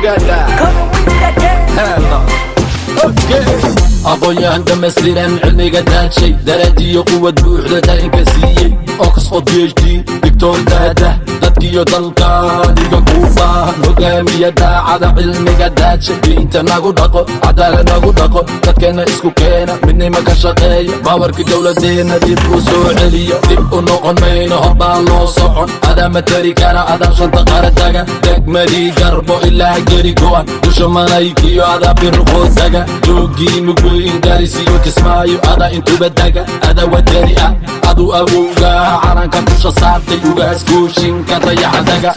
together. Hello. Okay. aqoon-yahan dhammaystiran cilmiga daadshay daraadiyo quwad buuxda daa'inka siiyey oxford phd victor daada dadkiyo dalka adiga kuu baahan hogaamiya daacada cilmiga daadshay diinta nagu dhaqo cadaalad nagu dhaqo dadkeenna isku keena midnima ka shaqeeya baawarkii dowladeenna dib u soo celiyo dib u noqon mayno horbaa loo socon adaa matari kara adaa shanta qara taga degmadii garbo ilaa geri go'an dusha manaykiyo adaa birqoo taga joogiinu goyn gaarisiyo kismaayo adaa intuba taga adaa wadani ah adu awowgaa calanka dusha saartay ugaas gooshinka dayaxa taga